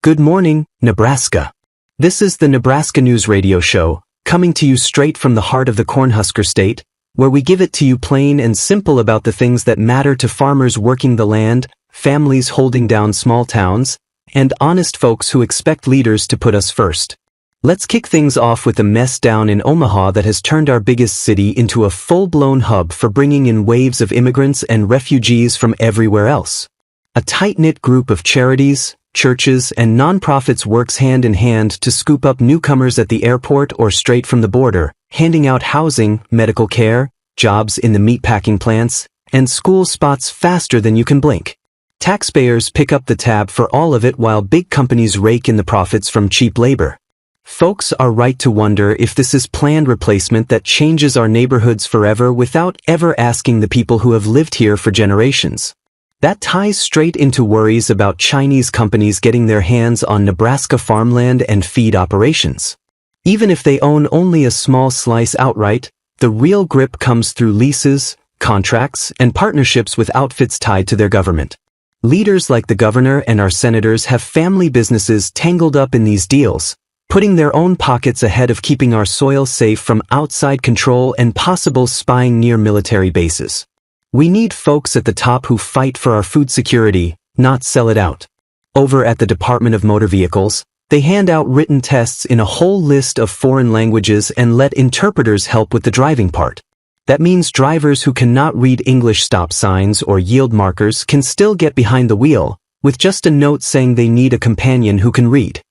Good morning, Nebraska. This is the Nebraska News Radio Show, coming to you straight from the heart of the Cornhusker State, where we give it to you plain and simple about the things that matter to farmers working the land, families holding down small towns, and honest folks who expect leaders to put us first. Let's kick things off with the mess down in Omaha that has turned our biggest city into a full-blown hub for bringing in waves of immigrants and refugees from everywhere else. A tight-knit group of charities, churches, and nonprofits works hand in hand to scoop up newcomers at the airport or straight from the border, handing out housing, medical care, jobs in the meatpacking plants, and school spots faster than you can blink. Taxpayers pick up the tab for all of it while big companies rake in the profits from cheap labor. Folks are right to wonder if this is planned replacement that changes our neighborhoods forever without ever asking the people who have lived here for generations. That ties straight into worries about Chinese companies getting their hands on Nebraska farmland and feed operations. Even if they own only a small slice outright, the real grip comes through leases, contracts, and partnerships with outfits tied to their government. Leaders like the governor and our senators have family businesses tangled up in these deals, putting their own pockets ahead of keeping our soil safe from outside control and possible spying near military bases. We need folks at the top who fight for our food security, not sell it out. Over at the Department of Motor Vehicles, they hand out written tests in a whole list of foreign languages and let interpreters help with the driving part. That means drivers who cannot read English stop signs or yield markers can still get behind the wheel, with just a note saying they need a companion who can read.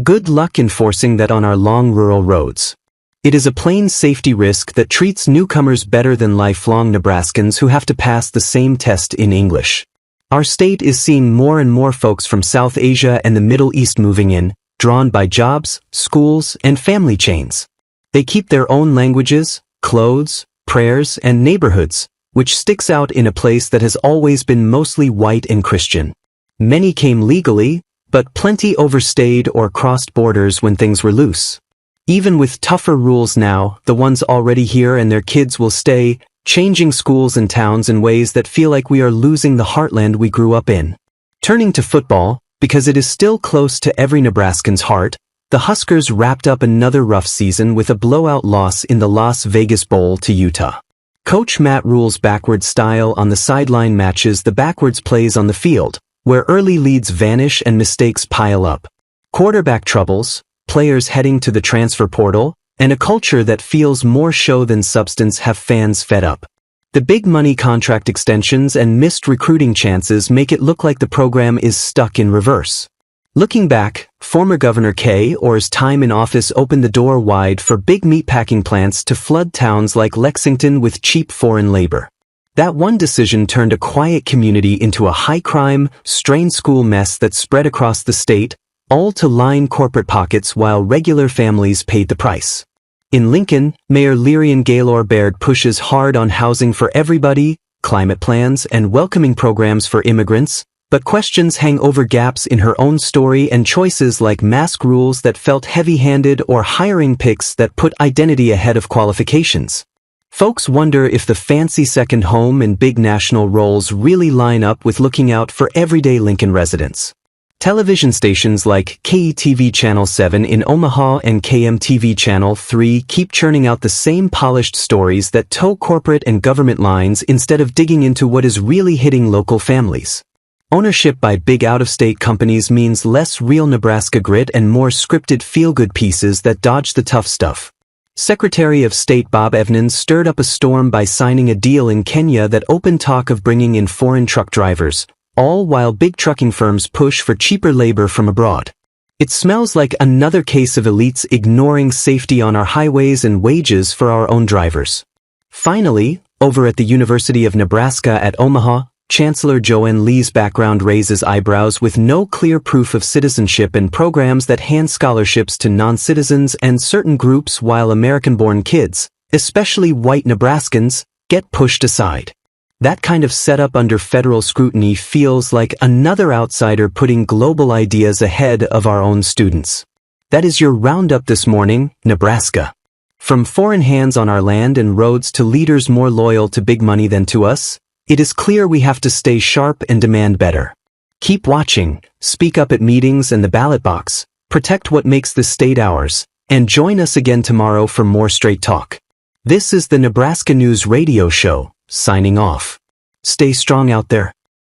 Good luck enforcing that on our long rural roads. It is a plain safety risk that treats newcomers better than lifelong Nebraskans who have to pass the same test in English. Our state is seeing more and more folks from South Asia and the Middle East moving in, drawn by jobs, schools, and family chains. They keep their own languages, clothes, prayers, and neighborhoods, which sticks out in a place that has always been mostly white and Christian. Many came legally, but plenty overstayed or crossed borders when things were loose. Even with tougher rules now, the ones already here and their kids will stay, changing schools and towns in ways that feel like we are losing the heartland we grew up in. Turning to football, because it is still close to every Nebraskan's heart, the Huskers wrapped up another rough season with a blowout loss in the Las Vegas Bowl to Utah. Coach Matt Rule's backward style on the sideline matches the backwards plays on the field, where early leads vanish and mistakes pile up. Quarterback troubles, players heading to the transfer portal, and a culture that feels more show than substance have fans fed up. The big money contract extensions and missed recruiting chances make it look like the program is stuck in reverse. Looking back, former Governor Kay Orr's time in office opened the door wide for big meatpacking plants to flood towns like Lexington with cheap foreign labor. That one decision turned a quiet community into a high-crime, strained school mess that spread across the state, all to line corporate pockets while regular families paid the price. In Lincoln, Mayor Lyrian Gaylor Baird pushes hard on housing for everybody, climate plans, and welcoming programs for immigrants, but questions hang over gaps in her own story and choices like mask rules that felt heavy-handed or hiring picks that put identity ahead of qualifications. Folks wonder if the fancy second home and big national roles really line up with looking out for everyday Lincoln residents. Television stations like KETV Channel 7 in Omaha and KMTV Channel 3 keep churning out the same polished stories that toe corporate and government lines instead of digging into what is really hitting local families. Ownership by big out-of-state companies means less real Nebraska grit and more scripted feel-good pieces that dodge the tough stuff. Secretary of State Bob Evans stirred up a storm by signing a deal in Kenya that opened talk of bringing in foreign truck drivers, all while big trucking firms push for cheaper labor from abroad. It smells like another case of elites ignoring safety on our highways and wages for our own drivers. Finally, over at the University of Nebraska at Omaha, Chancellor Joanne Lee's background raises eyebrows with no clear proof of citizenship and programs that hand scholarships to non-citizens and certain groups while American-born kids, especially white Nebraskans, get pushed aside. That kind of setup under federal scrutiny feels like another outsider putting global ideas ahead of our own students. That is your roundup this morning, Nebraska. From foreign hands on our land and roads to leaders more loyal to big money than to us, it is clear we have to stay sharp and demand better. Keep watching, speak up at meetings and the ballot box, protect what makes this state ours, and join us again tomorrow for more Straight Talk. This is the Nebraska News Radio Show, signing off. Stay strong out there.